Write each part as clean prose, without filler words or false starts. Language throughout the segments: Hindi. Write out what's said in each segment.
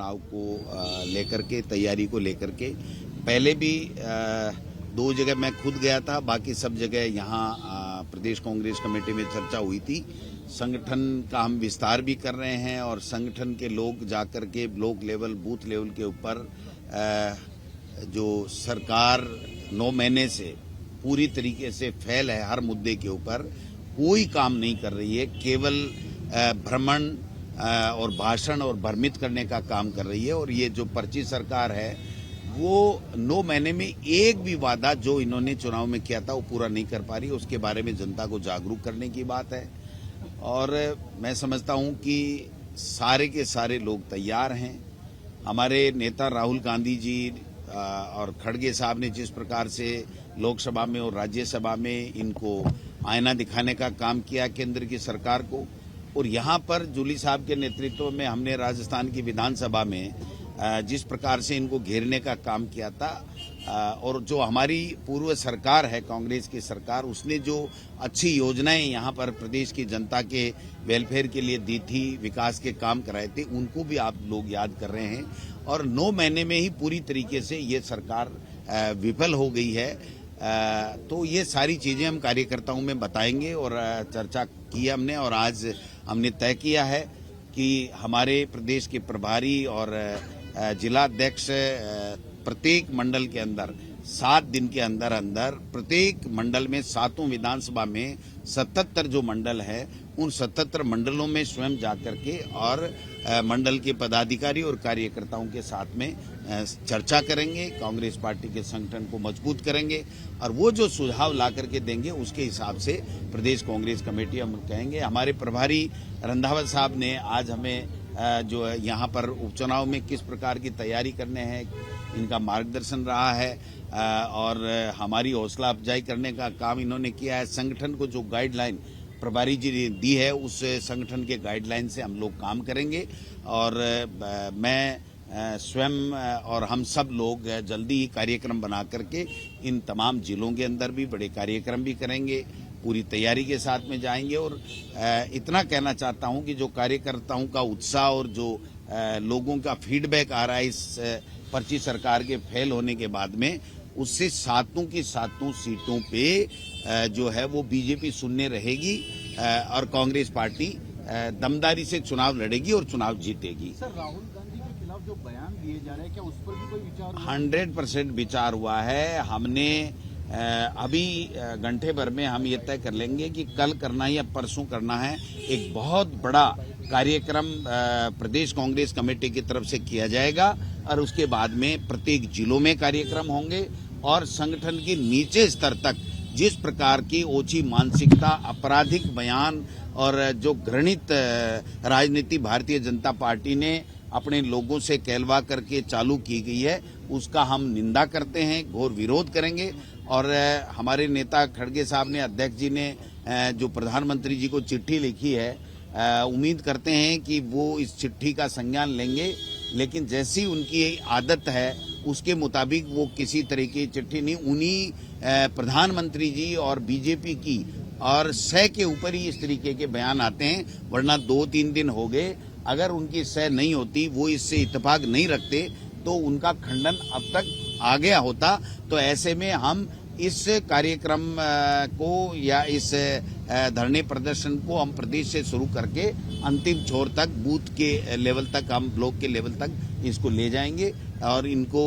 चुनाव को लेकर के, तैयारी को लेकर के पहले भी 2 जगह मैं खुद गया था, बाकी सब जगह यहाँ प्रदेश कांग्रेस कमेटी में चर्चा हुई थी। संगठन का हम विस्तार भी कर रहे हैं और संगठन के लोग जाकर के ब्लॉक लेवल, बूथ लेवल के ऊपर जो सरकार 9 महीने से पूरी तरीके से फेल है, हर मुद्दे के ऊपर कोई काम नहीं कर रही है, केवल भ्रमण और भाषण और भ्रमित करने का काम कर रही है। और ये जो पर्ची सरकार है वो 9 महीने में एक भी वादा जो इन्होंने चुनाव में किया था वो पूरा नहीं कर पा रही। उसके बारे में जनता को जागरूक करने की बात है और मैं समझता हूं कि सारे के सारे लोग तैयार हैं। हमारे नेता राहुल गांधी जी और खड़गे साहब ने जिस प्रकार से लोकसभा में और राज्यसभा में इनको आईना दिखाने का काम किया केंद्र की सरकार को, और यहाँ पर जूली साहब के नेतृत्व में हमने राजस्थान की विधानसभा में जिस प्रकार से इनको घेरने का काम किया था, और जो हमारी पूर्व सरकार है कांग्रेस की सरकार, उसने जो अच्छी योजनाएं यहाँ पर प्रदेश की जनता के वेलफेयर के लिए दी थी, विकास के काम कराए थे, उनको भी आप लोग याद कर रहे हैं। और 9 महीने में ही पूरी तरीके से ये सरकार विफल हो गई है। तो ये सारी चीजें हम कार्यकर्ताओं में बताएंगे और चर्चा की हमने, और आज हमने तय किया है कि हमारे प्रदेश के प्रभारी और जिला अध्यक्ष प्रत्येक मंडल के अंदर 7 दिन के अंदर अंदर प्रत्येक मंडल में 7 विधानसभा में 77 जो मंडल है उन 77 मंडलों में स्वयं जाकर के और मंडल के पदाधिकारी और कार्यकर्ताओं के साथ में चर्चा करेंगे, कांग्रेस पार्टी के संगठन को मजबूत करेंगे और वो जो सुझाव ला करके देंगे उसके हिसाब से प्रदेश कांग्रेस कमेटी हम कहेंगे। हमारे प्रभारी रंधावा साहब ने आज हमें जो है यहाँ पर उपचुनाव में किस प्रकार की तैयारी करने हैं इनका मार्गदर्शन रहा है और हमारी हौसला अफजाई करने का काम इन्होंने किया है। संगठन को जो गाइडलाइन प्रभारी जी ने दी है उस संगठन के गाइडलाइन से हम लोग काम करेंगे और मैं स्वयं और हम सब लोग जल्दी ही कार्यक्रम बना करके इन तमाम जिलों के अंदर भी बड़े कार्यक्रम भी करेंगे, पूरी तैयारी के साथ में जाएंगे। और इतना कहना चाहता हूं कि जो कार्यकर्ताओं का उत्साह और जो लोगों का फीडबैक आ रहा है इस पर्ची सरकार के फेल होने के बाद में, उससे 7 की 7 सीटों पे जो है वो बीजेपी शून्य रहेगी और कांग्रेस पार्टी दमदारी से चुनाव लड़ेगी और चुनाव जीतेगी। सर, राहुल गांधी के खिलाफ जो बयान दिए जा रहे हैं क्या उस पर भी कोई विचार हुआ? 100% विचार हुआ है। हमने अभी घंटे भर में हम ये तय कर लेंगे कि कल करना है या परसों करना है। एक बहुत बड़ा कार्यक्रम प्रदेश कांग्रेस कमेटी की तरफ से किया जाएगा और उसके बाद में प्रत्येक जिलों में कार्यक्रम होंगे और संगठन के नीचे स्तर तक जिस प्रकार की ओछी मानसिकता, आपराधिक बयान और जो घृणित राजनीति भारतीय जनता पार्टी ने अपने लोगों से कहलवा करके चालू की गई है, उसका हम निंदा करते हैं, घोर विरोध करेंगे। और हमारे नेता खड़गे साहब ने, अध्यक्ष जी ने जो प्रधानमंत्री जी को चिट्ठी लिखी है, उम्मीद करते हैं कि वो इस चिट्ठी का संज्ञान लेंगे, लेकिन जैसी उनकी आदत है उसके मुताबिक वो किसी तरह की चिट्ठी नहीं, उन्हीं प्रधानमंत्री जी और बीजेपी की और सह के ऊपर ही इस तरीके के बयान आते हैं। वरना 2-3 दिन हो गए, अगर उनकी सह नहीं होती, वो इससे इत्तेफाक नहीं रखते तो उनका खंडन अब तक आ गया होता। तो ऐसे में हम इस कार्यक्रम को या इस धरने प्रदर्शन को हम प्रदेश से शुरू करके अंतिम छोर तक, बूथ के लेवल तक, हम ब्लॉक के लेवल तक इसको ले जाएंगे और इनको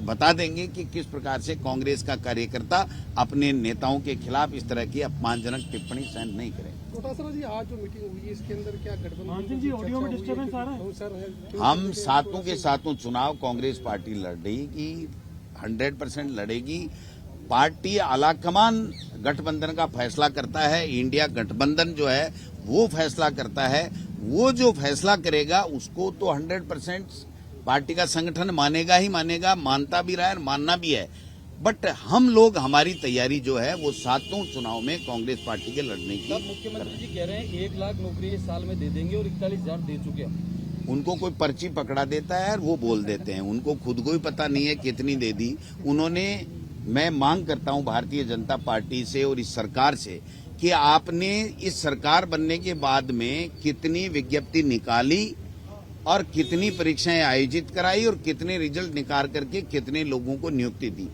बता देंगे कि किस प्रकार से कांग्रेस का कार्यकर्ता अपने नेताओं के खिलाफ इस तरह की अपमानजनक टिप्पणी सहन नहीं करे। जी, आज जो मीटिंग हुई है इसके अंदर क्या गठबंधन जी ऑडियो में डिस्टर्बेंस आ रहा है? हम 7 के 7 चुनाव कांग्रेस पार्टी लड़ेगी, 100% लड़ेगी। पार्टी आलाकमान गठबंधन का फैसला करता है, इंडिया गठबंधन जो है वो फैसला करता है। वो जो फैसला करेगा उसको तो 100% पार्टी का संगठन मानेगा ही मानेगा, मानता भी रहा है, मानना भी है। बट हम लोग, हमारी तैयारी जो है वो 7 चुनाव में कांग्रेस पार्टी के लड़ने की। मुख्यमंत्री जी कह रहे हैं 1 लाख नौकरी इस साल में दे देंगे और 41,000 दे चुके हैं। उनको कोई पर्ची पकड़ा देता है और वो बोल देते हैं, उनको खुद को ही पता नहीं है कितनी दे दी उन्होंने। मैं मांग करता हूं भारतीय जनता पार्टी से और इस सरकार से कि आपने इस सरकार बनने के बाद में कितनी विज्ञप्ति निकाली और कितनी परीक्षाएं आयोजित कराई और कितने रिजल्ट निकाल करके कितने लोगों को नियुक्ति दी।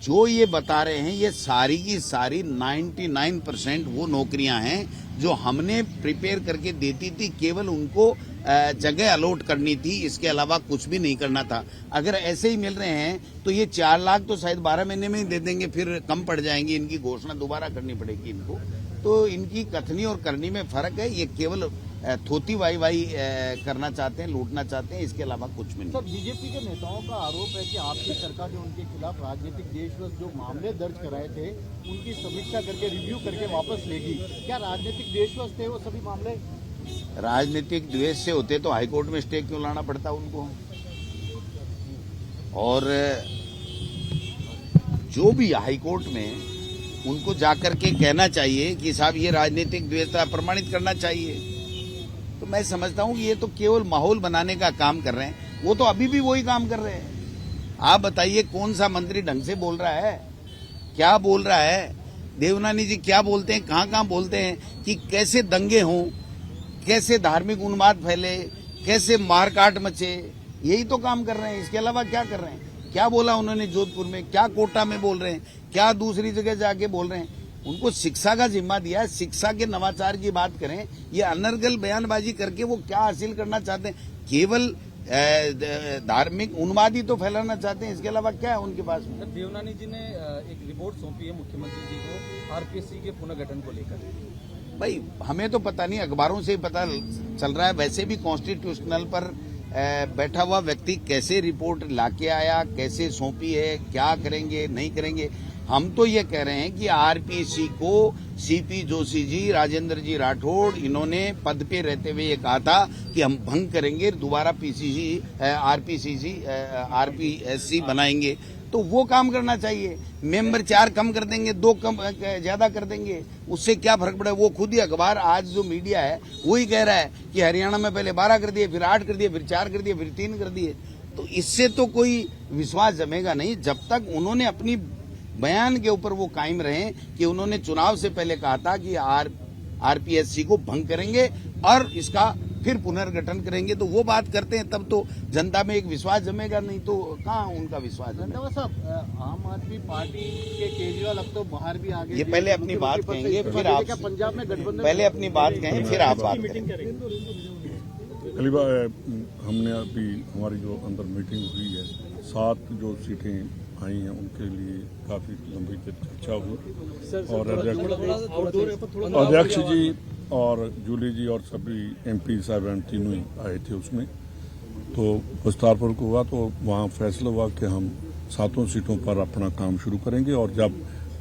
जो ये बता रहे हैं ये सारी की सारी 99% वो नौकरियां हैं जो हमने प्रिपेयर करके देती थी, केवल उनको जगह अलॉट करनी थी, इसके अलावा कुछ भी नहीं करना था। अगर ऐसे ही मिल रहे हैं तो ये 4 लाख तो शायद 12 महीने में ही दे देंगे, फिर कम पड़ जाएंगी, इनकी घोषणा दोबारा करनी पड़ेगी इनको। तो इनकी कथनी और करनी में फर्क है। ये केवल थोती वाई करना चाहते हैं, लूटना चाहते हैं, इसके अलावा कुछ भी नहीं। सर, बीजेपी के नेताओं का आरोप है कि आपकी सरकार ने उनके खिलाफ राजनीतिक देशद्रोह जो मामले दर्ज कराए थे उनकी समीक्षा करके रिव्यू करके वापस लेगी। क्या राजनीतिक देशद्रोह थे वो सभी मामले? राजनीतिक द्वेष से होते तो हाईकोर्ट में स्टे क्यों लाना पड़ता उनको? और जो भी हाईकोर्ट में उनको जाकर के कहना चाहिए कि साहब ये राजनीतिक द्वेष था, प्रमाणित करना चाहिए। तो मैं समझता हूं कि ये तो केवल माहौल बनाने का काम कर रहे हैं। वो तो अभी भी वही काम कर रहे हैं। आप बताइए कौन सा मंत्री ढंग से बोल रहा है, क्या बोल रहा है? देवनानी जी क्या बोलते हैं, कहां कहां बोलते हैं कि कैसे दंगे हों, कैसे धार्मिक उन्माद फैले, कैसे मारकाट मचे, यही तो काम कर रहे हैं। इसके अलावा क्या कर रहे हैं? क्या बोला उन्होंने जोधपुर में, क्या कोटा में बोल रहे हैं, क्या दूसरी जगह जाके बोल रहे हैं? उनको शिक्षा का जिम्मा दिया है, शिक्षा के नवाचार की बात करें। ये अनर्गल बयानबाजी करके वो क्या हासिल करना चाहते हैं? केवल धार्मिक उन्माद ही तो फैलाना चाहते हैं, इसके अलावा क्या है उनके पास में? सर, देवनानी जी ने एक रिपोर्ट सौंपी है मुख्यमंत्री जी को आरपीएससी के पुनर्गठन को लेकर। भाई हमें तो पता नहीं, अखबारों से ही पता चल रहा है। वैसे भी कॉन्स्टिट्यूशनल पर बैठा हुआ व्यक्ति कैसे रिपोर्ट लाके आया, कैसे सौंपी है, क्या करेंगे नहीं करेंगे। हम तो ये कह रहे हैं कि आरपीएससी को सीपी जोशी जी, राजेंद्र जी राठौड़, इन्होंने पद पे रहते हुए ये कहा था कि हम भंग करेंगे, दोबारा आरपीएससी बनाएंगे। तो वो काम करना चाहिए। मेंबर 4 कम कर देंगे, 2 कम ज्यादा कर देंगे, उससे क्या फर्क पड़े? वो खुद ही अखबार, आज जो मीडिया है वही कह रहा है कि हरियाणा में पहले 12 कर दिए, फिर 8 कर दिए, फिर 4 कर दिए, फिर 3 कर दिए। तो इससे तो कोई विश्वास जमेगा नहीं जब तक उन्होंने अपनी बयान के ऊपर वो कायम रहे कि उन्होंने चुनाव से पहले कहा था कि आरपीएससी को भंग करेंगे और इसका फिर पुनर्गठन करेंगे। तो वो बात करते हैं तब तो जनता में एक विश्वास जमेगा, नहीं तो कहाँ उनका विश्वास जमेगा। रंधावा साहब, आम आदमी पार्टी के केजरीवाल अब तो बाहर भी आ गए। ये पहले अपनी बात कहेंगे, फिर आप पंजाब में गठबंधन, पहले अपनी बात कहें फिर आप बात करें। हमने अभी हमारी जो अंदर मीटिंग हुई है, 7 जो सीटें आई हैं उनके लिए काफी लंबी चर्चा हुई और अध्यक्ष जी और जूली जी और सभी एमपी साहब तीनों ही आए थे उसमें। तो विस्तारपूर्वक हुआ तो वहाँ फैसला हुआ कि हम 7 सीटों पर अपना काम शुरू करेंगे और जब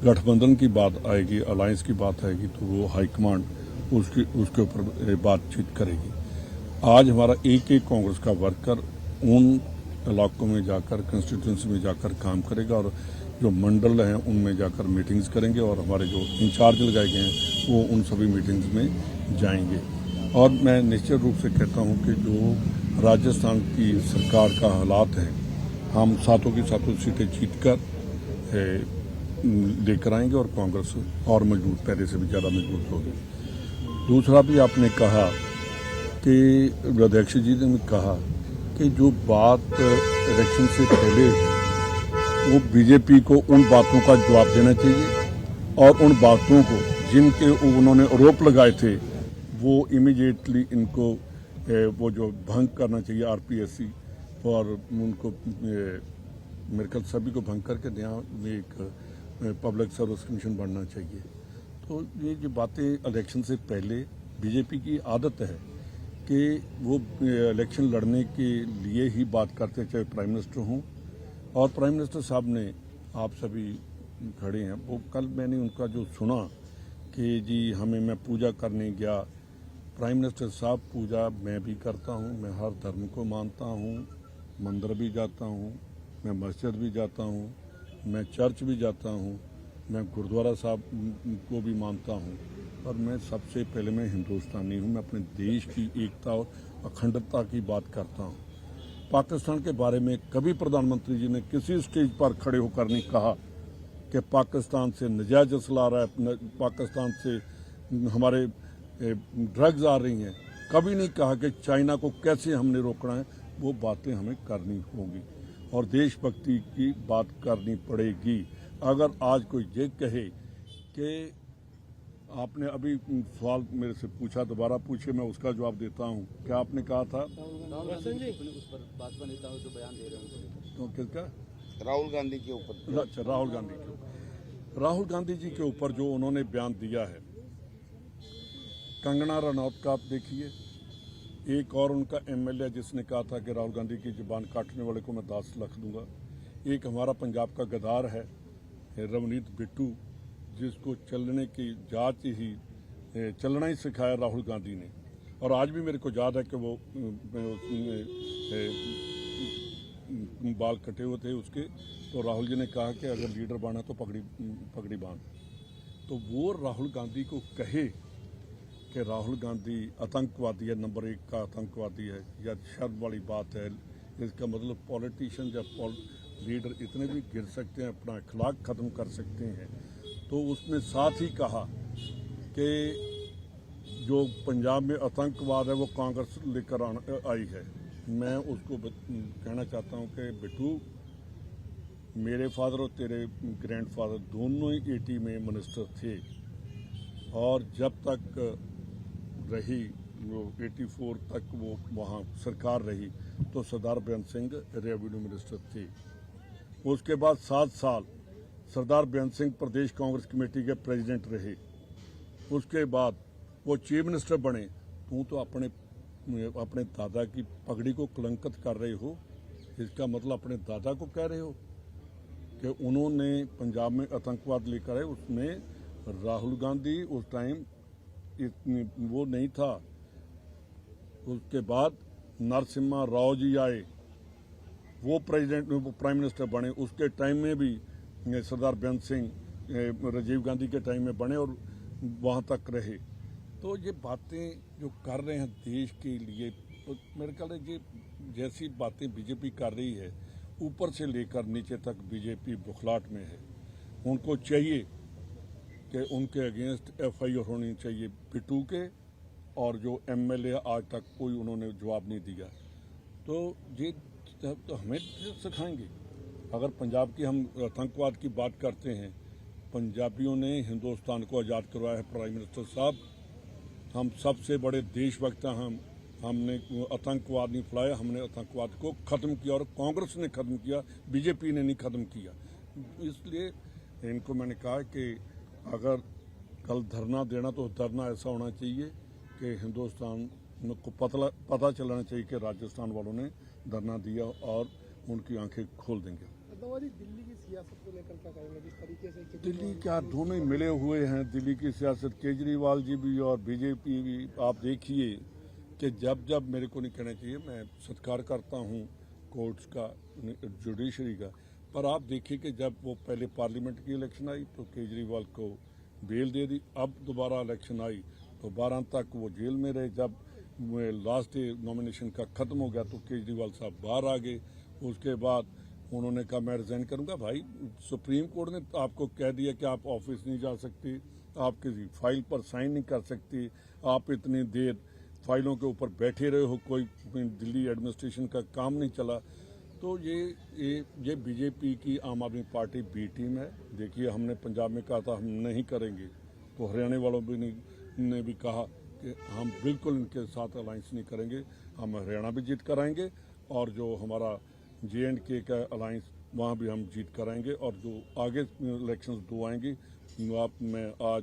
गठबंधन की बात आएगी, अलायंस की बात आएगी तो वो हाईकमांड उसके ऊपर बातचीत करेगी। आज हमारा एक कांग्रेस का वर्कर उन इलाकों में जाकर, कंस्टिट्यूंसी में जाकर काम करेगा और जो मंडल हैं उनमें जाकर मीटिंग्स करेंगे और हमारे जो इंचार्ज लगाए गए हैं वो उन सभी मीटिंग्स में जाएंगे। और मैं निश्चित रूप से कहता हूं कि जो राजस्थान की सरकार का हालात है, हम 7 की 7 सीटें जीतकर लेकर आएंगे और कांग्रेस और मजबूत, पहले से भी ज़्यादा मजबूत होगी। दूसरा भी आपने कहा कि अध्यक्ष जी ने कहा कि जो बात इलेक्शन से पहले वो बीजेपी को उन बातों का जवाब देना चाहिए और उन बातों को जिनके उन्होंने आरोप लगाए थे वो इमीडिएटली इनको वो जो भंग करना चाहिए आरपीएससी और उनको मेरे ख्याल सभी को भंग करके नया एक पब्लिक सर्विस कमीशन बनना चाहिए। तो ये जो बातें इलेक्शन से पहले बीजेपी की आदत है कि वो इलेक्शन लड़ने के लिए ही बात करते हैं, चाहे प्राइम मिनिस्टर हों। और प्राइम मिनिस्टर साहब ने, आप सभी खड़े हैं, वो कल मैंने उनका जो सुना कि जी हमें, मैं पूजा करने गया। प्राइम मिनिस्टर साहब, पूजा मैं भी करता हूँ, मैं हर धर्म को मानता हूँ, मंदिर भी जाता हूँ, मैं मस्जिद भी जाता हूँ, मैं चर्च भी जाता हूँ, मैं गुरुद्वारा साहब को भी मानता हूँ और मैं सबसे पहले मैं हिंदुस्तानी हूँ। मैं अपने देश की एकता और अखंडता की बात करता हूँ। पाकिस्तान के बारे में कभी प्रधानमंत्री जी ने किसी स्टेज पर खड़े होकर नहीं कहा कि पाकिस्तान से नजायज असला आ रहा है, पाकिस्तान से हमारे ड्रग्स आ रही हैं। कभी नहीं कहा कि चाइना को कैसे हमने रोकना है। वो बातें हमें करनी होंगी और देशभक्ति की बात करनी पड़ेगी। अगर आज कोई ये कहे कि आपने अभी सवाल मेरे से पूछा, दोबारा पूछे, मैं उसका जवाब देता हूं। क्या आपने कहा था? उस पर भाजपा नेताओं जो बयान दे रहे हैं तो किसका? राहुल गांधी के ऊपर। अच्छा, राहुल गांधी के ऊपर। राहुल गांधी जी के ऊपर जो उन्होंने बयान दिया है, कंगना रनौत का आप देखिए, एक और उनका एमएलए जिसने कहा था कि राहुल गांधी की जुबान काटने वाले को मैं 10 लाख दूंगा। एक हमारा पंजाब का गद्दार है रवनीत बिट्टू, जिसको चलने की जांच ही चलना ही सिखाया राहुल गांधी ने। और आज भी मेरे को याद है कि वो बाल कटे हुए थे उसके, तो राहुल जी ने कहा कि अगर लीडर बना तो पगड़ी बांध। तो वो राहुल गांधी को कहे कि राहुल गांधी आतंकवादी है, नंबर 1 का आतंकवादी है, या शर्म वाली बात है। इसका मतलब पॉलिटिशियन या लीडर इतने भी गिर सकते हैं, अपना अखलाक खत्म कर सकते हैं। तो उसने साथ ही कहा कि जो पंजाब में आतंकवाद है वो कांग्रेस लेकर आई है। मैं उसको कहना चाहता हूं कि बिट्टू, मेरे फादर और तेरे ग्रैंडफादर दोनों ही 80 में मिनिस्टर थे, और जब तक रही वो 84 तक वो वहाँ सरकार रही तो सरदार बेअंत सिंह रेवेन्यू मिनिस्टर थे। उसके बाद 7 साल सरदार बेअंत सिंह प्रदेश कांग्रेस कमेटी के प्रेसिडेंट रहे। उसके बाद वो चीफ मिनिस्टर बने। तू तो अपने दादा की पगड़ी को कलंकित कर रहे हो। इसका मतलब अपने दादा को कह रहे हो कि उन्होंने पंजाब में आतंकवाद लेकर आए। उसमें राहुल गांधी उस टाइम इतनी वो नहीं था। उसके बाद नरसिम्हा राव जी आए, वो प्राइम मिनिस्टर बने। उसके टाइम में भी सरदार बेअंत सिंह राजीव गांधी के टाइम में बने और वहां तक रहे। तो ये बातें जो कर रहे हैं देश के लिए, तो मेरे ख्याल ये जैसी बातें बीजेपी कर रही है, ऊपर से लेकर नीचे तक बीजेपी बुखलाहट में है। उनको चाहिए कि उनके अगेंस्ट एफआईआर होनी चाहिए बिट्टू के, और जो एमएलए आज तक कोई उन्होंने जवाब नहीं दिया। तो ये तो हमें सिखाएंगे। अगर पंजाब की हम आतंकवाद की बात करते हैं, पंजाबियों ने हिंदुस्तान को आज़ाद करवाया है प्राइम मिनिस्टर साहब। हम सबसे बड़े देशभक्त हैं। हमने आतंकवाद नहीं फैलाया, हमने आतंकवाद को खत्म किया, और कांग्रेस ने खत्म किया, बीजेपी ने नहीं खत्म किया। इसलिए इनको मैंने कहा कि अगर कल धरना देना तो धरना ऐसा होना चाहिए कि हिंदुस्तान को पता चलाना चाहिए कि राजस्थान वालों ने धरना दिया, और उनकी आंखें खोल देंगे। दिल्ली की सियासत को लेकर क्या करेंगे? जिस तरीके से दिल्ली क्या, दोनों ही मिले हुए हैं। दिल्ली की सियासत, केजरीवाल जी भी और बीजेपी भी। आप देखिए कि जब मेरे को नहीं कहना चाहिए, मैं सत्कार करता हूं कोर्ट्स का, जुडिशरी का, पर आप देखिए कि जब वो पहले पार्लियामेंट की इलेक्शन आई तो केजरीवाल को बेल दे दी। अब दोबारा इलेक्शन आई तो 12 तक वो जेल में रहे। जब लास्ट डे नॉमिनेशन का खत्म हो गया तो केजरीवाल साहब बाहर आ गए। उसके बाद उन्होंने कहा मैं रिजाइन करूंगा। भाई, सुप्रीम कोर्ट ने आपको कह दिया कि आप ऑफिस नहीं जा सकते, आप किसी फाइल पर साइन नहीं कर सकते, आप इतनी देर फाइलों के ऊपर बैठे रहे हो, कोई दिल्ली एडमिनिस्ट्रेशन का काम नहीं चला। तो ये बीजेपी की आम आदमी पार्टी बी टीम है। देखिए, हमने पंजाब में कहा था हम नहीं करेंगे, तो हरियाणा वालों ने भी कहा कि हम बिल्कुल इनके साथ अलायंस नहीं करेंगे। हम हरियाणा भी जीत कर आएंगे, और जो हमारा J&K का अलायंस वहाँ भी हम जीत कर आएंगे। और जो आगे इलेक्शंस 2 आएंगी, मैं आज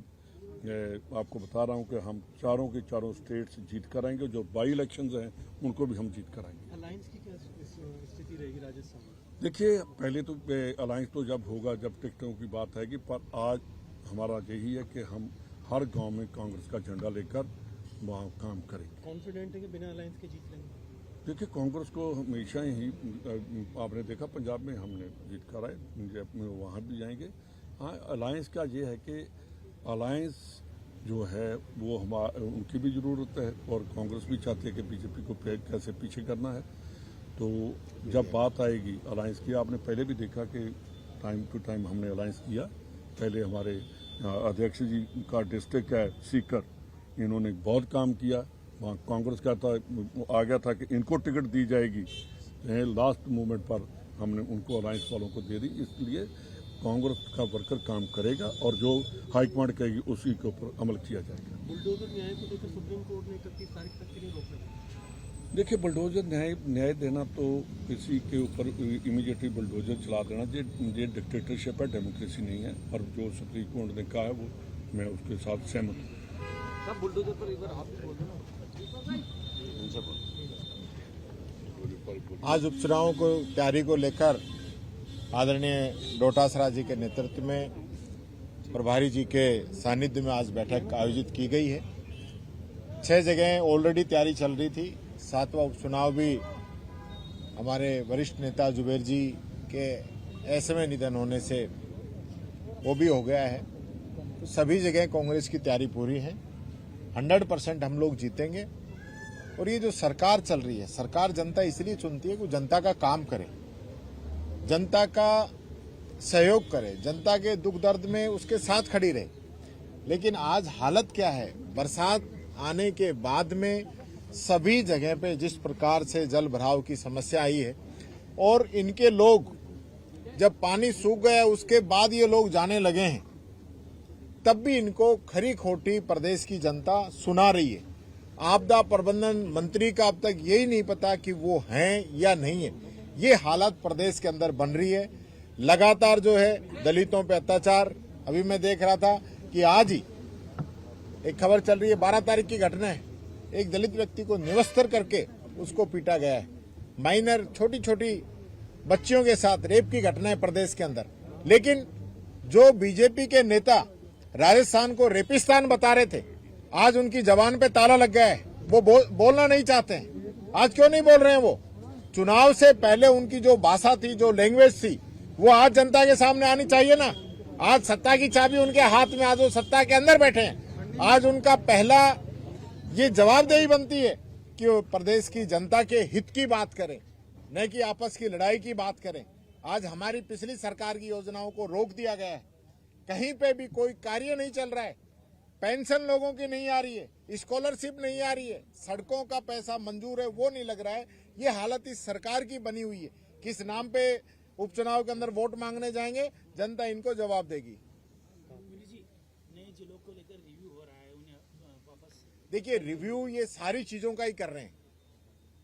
आपको बता रहा हूँ कि हम चारों के चारों स्टेट्स जीत कर आएंगे। जो बाई इलेक्शंस हैं उनको भी हम जीत कर आएंगे। अलायंस की क्या स्थिति रहेगी राजस्थान में? देखिए, पहले तो अलायंस तो जब होगा जब टिकटों की बात आएगी, पर आज हमारा यही है कि हम हर गांव में कांग्रेस का झंडा लेकर वहाँ काम करेंगे। कॉन्फिडेंट है कि बिना अलायंस के जीत लेंगे? देखिए, कांग्रेस को हमेशा ही आपने देखा पंजाब में हमने जीत कर आए, वहाँ भी जाएंगे। हाँ, अलायंस का ये है कि अलायंस जो है वो उनकी भी ज़रूरत है, और कांग्रेस भी चाहती है कि बीजेपी को कैसे पीछे करना है। तो जब बात आएगी अलायंस की, आपने पहले भी देखा कि टाइम टू टाइम हमने अलायंस किया। पहले हमारे अध्यक्ष जी का डिस्ट्रिक्ट है सीकर, इन्होंने बहुत काम किया। वहाँ कांग्रेस का था, आ गया था कि इनको टिकट दी जाएगी, लास्ट मोमेंट पर हमने उनको अलायंस वालों को दे दी। इसलिए कांग्रेस का वर्कर काम करेगा और जो हाईकमांड कहेगी उसी के ऊपर अमल किया जाएगा। बुलडोजर न्याय को लेकर सुप्रीम कोर्ट ने 31 तारीख तक के लिए रोक रखा। देखिए, बुलडोजर न्याय देना तो किसी के ऊपर इमीडिएटली बुलडोजर चला देना ये डिक्टेटरशिप है, डेमोक्रेसी नहीं है। और जो सुप्रीम कोर्ट ने कहा है वो मैं उसके साथ सहमत हूँ। सब बुलडोजर पर एक बार आप बोल दो ना। आज उपचुनावों को तैयारी को लेकर आदरणीय डोटासरा जी के नेतृत्व में प्रभारी जी के सानिध्य में आज बैठक आयोजित की गई है। 6 जगह ऑलरेडी तैयारी चल रही थी। 7वां उपचुनाव भी हमारे वरिष्ठ नेता जुबेर जी के असमय निधन होने से वो भी हो गया है। तो सभी जगह कांग्रेस की तैयारी पूरी है। 100% हम लोग जीतेंगे। और ये जो सरकार चल रही है, सरकार जनता इसलिए चुनती है कि जनता का काम करे, जनता का सहयोग करे, जनता के दुख दर्द में उसके साथ खड़ी रहे। लेकिन आज हालत क्या है, बरसात आने के बाद में सभी जगह पे जिस प्रकार से जल भराव की समस्या आई है, और इनके लोग जब पानी सूख गया उसके बाद ये लोग जाने लगे हैं, तब भी इनको खरी खोटी प्रदेश की जनता सुना रही है। आपदा प्रबंधन मंत्री का अब तक यही नहीं पता कि वो हैं या नहीं है। ये हालत प्रदेश के अंदर बन रही है। लगातार जो है दलितों पे अत्याचार, अभी मैं देख रहा था कि आज ही एक खबर चल रही है, 12 तारीख की घटना है, एक दलित व्यक्ति को निवस्त्र करके उसको पीटा गया है। माइनर छोटी छोटी बच्चियों के साथ रेप की घटना है प्रदेश के अंदर। लेकिन जो बीजेपी के नेता राजस्थान को रेपिस्तान बता रहे थे, आज उनकी जबान पे ताला लग गया है। वो बोलना नहीं चाहते हैं। आज क्यों नहीं बोल रहे हैं? वो चुनाव से पहले उनकी जो भाषा थी, जो लैंग्वेज थी, वो आज जनता के सामने आनी चाहिए ना। आज सत्ता की चाबी उनके हाथ में, आज वो सत्ता के अंदर बैठे हैं। आज उनका पहला ये जवाबदेही बनती है कि वो प्रदेश की जनता के हित की बात करें, न कि आपस की लड़ाई की बात करें। आज हमारी पिछली सरकार की योजनाओं को रोक दिया गया है। कहीं पे भी कोई कार्य नहीं चल रहा है। पेंशन लोगों की नहीं आ रही है, स्कॉलरशिप नहीं आ रही है, सड़कों का पैसा मंजूर है वो नहीं लग रहा है। ये हालत इस सरकार की बनी हुई है। किस नाम पे उपचुनाव के अंदर वोट मांगने जाएंगे, जनता इनको जवाब देगी। नए जिलों को लेकर रिव्यू हो रहा है, उन्हें वापस देखिए, रिव्यू ये सारी चीजों का ही कर रहे हैं।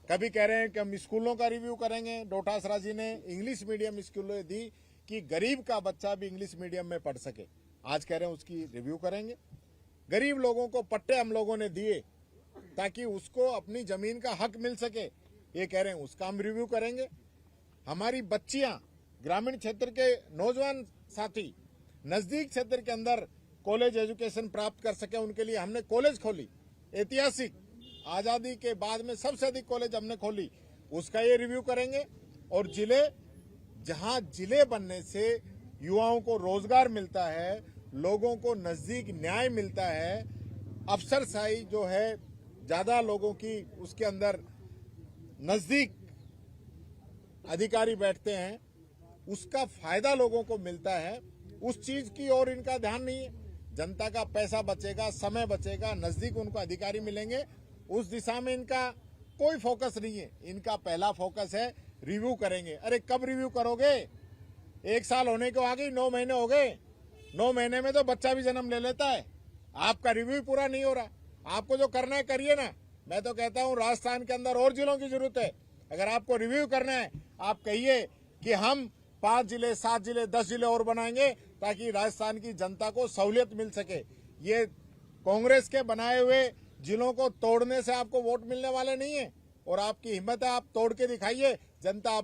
कभी कह रहे हैं कि हम स्कूलों का रिव्यू करेंगे। डोटासरा जी ने इंग्लिश मीडियम स्कूलें दी कि गरीब का बच्चा भी इंग्लिश मीडियम में पढ़ सके। आज कह रहे हैं उसकी रिव्यू करेंगे। गरीब लोगों को पट्टे हम लोगों ने दिए ताकि उसको अपनी जमीन का हक मिल सके, ये कह रहे हैं उसका हम रिव्यू करेंगे। हमारी बच्चियां, ग्रामीण क्षेत्र के नौजवान साथी नजदीक क्षेत्र के अंदर कॉलेज एजुकेशन प्राप्त कर सके, उनके लिए हमने कॉलेज खोली। ऐतिहासिक आजादी के बाद में सबसे अधिक कॉलेज हमने खोली, उसका ये रिव्यू करेंगे। और जिले, जहां जिले बनने से युवाओं को रोजगार मिलता है, लोगों को नजदीक न्याय मिलता है, अफसरशाही जो है ज्यादा लोगों की उसके अंदर नजदीक अधिकारी बैठते हैं, उसका फायदा लोगों को मिलता है। उस चीज की ओर इनका ध्यान नहीं है। जनता का पैसा बचेगा, समय बचेगा, नजदीक उनको अधिकारी मिलेंगे, उस दिशा में इनका कोई फोकस नहीं है। इनका पहला फोकस है रिव्यू करेंगे। अरे कब रिव्यू करोगे? 1 साल होने को आ गई, 9 महीने हो गए। 9 महीने में तो बच्चा भी जन्म ले लेता है। आपका रिव्यू पूरा नहीं हो रहा। आपको जो करना है करिए ना। मैं तो कहता हूं राजस्थान के अंदर और जिलों की जरूरत है। अगर आपको रिव्यू करना है, आप कहिए कि हम 5 जिले, 7 जिले, 10 जिले और बनाएंगे ताकि राजस्थान की जनता को सहूलियत मिल सके। ये कांग्रेस के बनाए हुए जिलों को तोड़ने से आपको वोट मिलने वाले नहीं है। और आपकी हिम्मत है, आप तोड़ के दिखाइए, जनता आपको